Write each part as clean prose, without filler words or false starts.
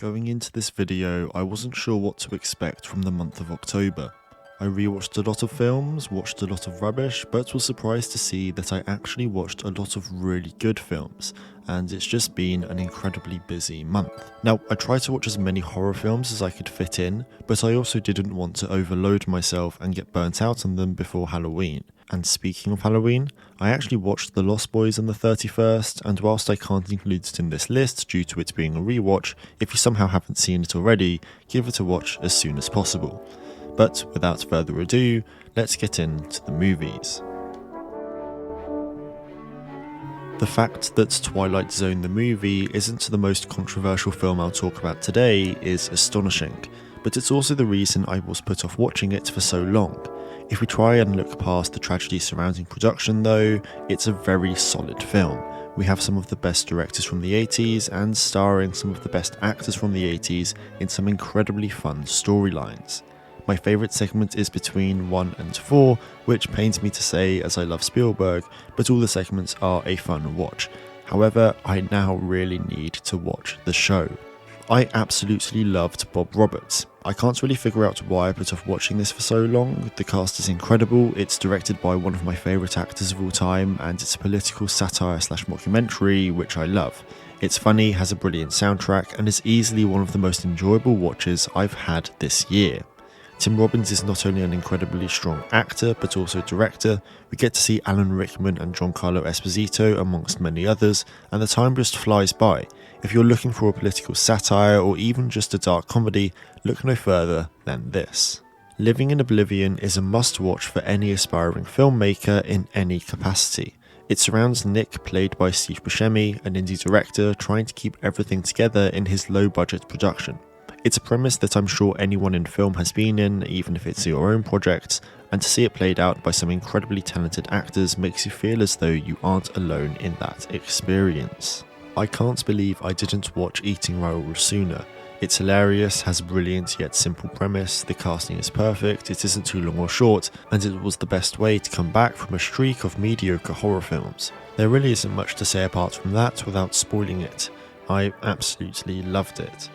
Going into this video, I wasn't sure what to expect from the month of October. I rewatched a lot of films, watched a lot of rubbish, but was surprised to see that I actually watched a lot of really good films, and it's just been an incredibly busy month. Now, I tried to watch as many horror films as I could fit in, but I also didn't want to overload myself and get burnt out on them before Halloween. And speaking of Halloween, I actually watched The Lost Boys on the 31st, and whilst I can't include it in this list due to it being a rewatch, if you somehow haven't seen it already, give it a watch as soon as possible. But without further ado, let's get into the movies. The fact that Twilight Zone the movie isn't the most controversial film I'll talk about today is astonishing, but it's also the reason I was put off watching it for so long. If we try and look past the tragedy surrounding production though, it's a very solid film. We have some of the best directors from the 80s and starring some of the best actors from the 80s in some incredibly fun storylines. My favourite segment is between 1 and 4, which pains me to say as I love Spielberg, but all the segments are a fun watch. However, I now really need to watch the show. I absolutely loved Bob Roberts. I can't really figure out why I put off watching this for so long. The cast is incredible, it's directed by one of my favourite actors of all time, and it's a political satire / mockumentary, which I love. It's funny, has a brilliant soundtrack, and is easily one of the most enjoyable watches I've had this year. Tim Robbins is not only an incredibly strong actor, but also director. We get to see Alan Rickman and Giancarlo Esposito amongst many others, and the time just flies by. If you're looking for a political satire or even just a dark comedy, look no further than this. Living in Oblivion is a must-watch for any aspiring filmmaker in any capacity. It surrounds Nick, played by Steve Buscemi, an indie director trying to keep everything together in his low-budget production. It's a premise that I'm sure anyone in film has been in, even if it's your own projects, and to see it played out by some incredibly talented actors makes you feel as though you aren't alone in that experience. I can't believe I didn't watch Eating Raoul sooner. It's hilarious, has a brilliant yet simple premise, the casting is perfect, it isn't too long or short, and it was the best way to come back from a streak of mediocre horror films. There really isn't much to say apart from that without spoiling it. I absolutely loved it.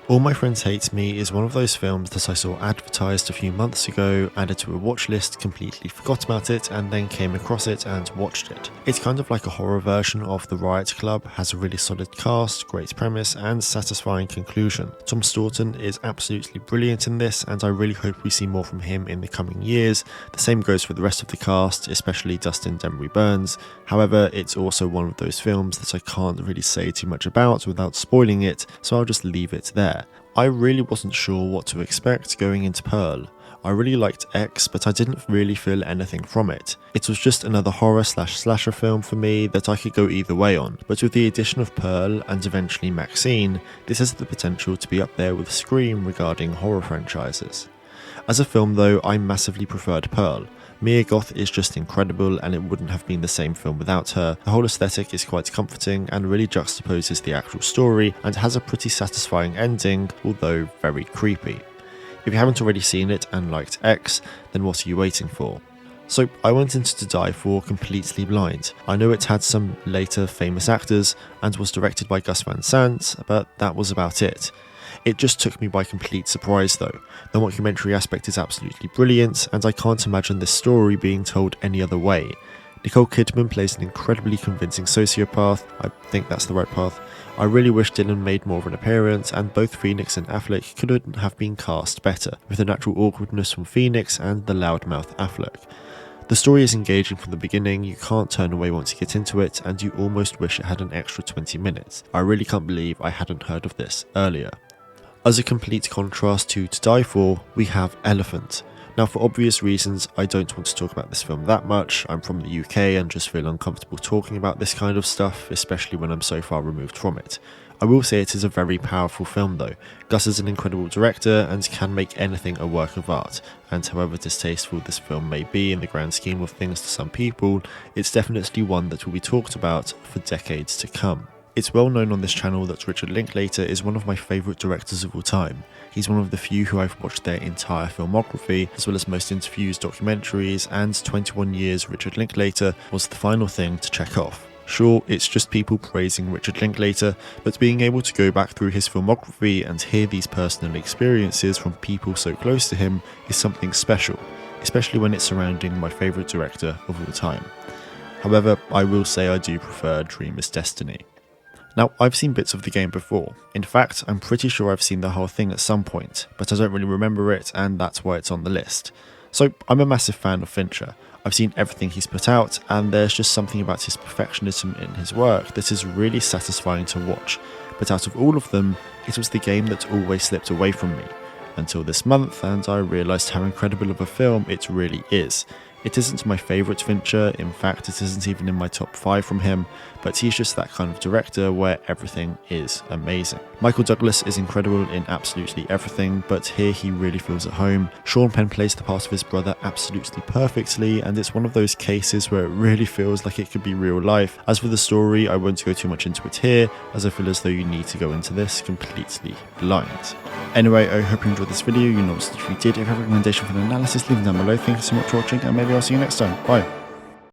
All My Friends Hate Me is one of those films that I saw advertised a few months ago, added to a watch list, completely forgot about it, and then came across it and watched it. It's kind of like a horror version of The Riot Club, has a really solid cast, great premise, and satisfying conclusion. Tom Staunton is absolutely brilliant in this, and I really hope we see more from him in the coming years. The same goes for the rest of the cast, especially Dustin Demery Burns. However, it's also one of those films that I can't really say too much about without spoiling it, so I'll just leave it there. I really wasn't sure what to expect going into Pearl. I really liked X, but I didn't really feel anything from it. It was just another horror / slasher film for me that I could go either way on, but with the addition of Pearl and eventually Maxine, this has the potential to be up there with Scream regarding horror franchises. As a film though, I massively preferred Pearl. Mia Goth is just incredible, and it wouldn't have been the same film without her. The whole aesthetic is quite comforting and really juxtaposes the actual story, and has a pretty satisfying ending, although very creepy. If you haven't already seen it and liked X, then what are you waiting for? So I went into To Die For completely blind. I know it had some later famous actors and was directed by Gus Van Sant, but that was about it. It just took me by complete surprise though. The mockumentary aspect is absolutely brilliant, and I can't imagine this story being told any other way. Nicole Kidman plays an incredibly convincing sociopath, I think that's the right path. I really wish Dylan made more of an appearance, and both Phoenix and Affleck couldn't have been cast better, with the natural awkwardness from Phoenix and the loudmouth Affleck. The story is engaging from the beginning, you can't turn away once you get into it, and you almost wish it had an extra 20 minutes. I really can't believe I hadn't heard of this earlier. As a complete contrast to Die For, we have Elephant. Now, for obvious reasons, I don't want to talk about this film that much. I'm from the UK and just feel uncomfortable talking about this kind of stuff, especially when I'm so far removed from it. I will say it is a very powerful film though. Gus is an incredible director and can make anything a work of art, and however distasteful this film may be in the grand scheme of things to some people, it's definitely one that will be talked about for decades to come. It's well known on this channel that Richard Linklater is one of my favourite directors of all time. He's one of the few who I've watched their entire filmography, as well as most interviews, documentaries, and 21 years Richard Linklater was the final thing to check off. Sure, it's just people praising Richard Linklater, but being able to go back through his filmography and hear these personal experiences from people so close to him is something special, especially when it's surrounding my favourite director of all time. However, I will say I do prefer Dreamer's Destiny. Now, I've seen bits of the game before. In fact, I'm pretty sure I've seen the whole thing at some point, but I don't really remember it, and that's why it's on the list. So, I'm a massive fan of Fincher. I've seen everything he's put out, and there's just something about his perfectionism in his work that is really satisfying to watch. But out of all of them, it was the game that always slipped away from me. Until this month, and I realised how incredible of a film it really is. It isn't my favourite Fincher, in fact it isn't even in my top 5 from him, but he's just that kind of director where everything is amazing. Michael Douglas is incredible in absolutely everything, but here he really feels at home. Sean Penn plays the part of his brother absolutely perfectly, and it's one of those cases where it really feels like it could be real life. As for the story, I won't go too much into it here, as I feel as though you need to go into this completely blind. Anyway, I hope you enjoyed this video. You know what to do if you did. If you have a recommendation for an analysis, leave it down below. Thank you so much for watching, and maybe I'll see you next time. Bye.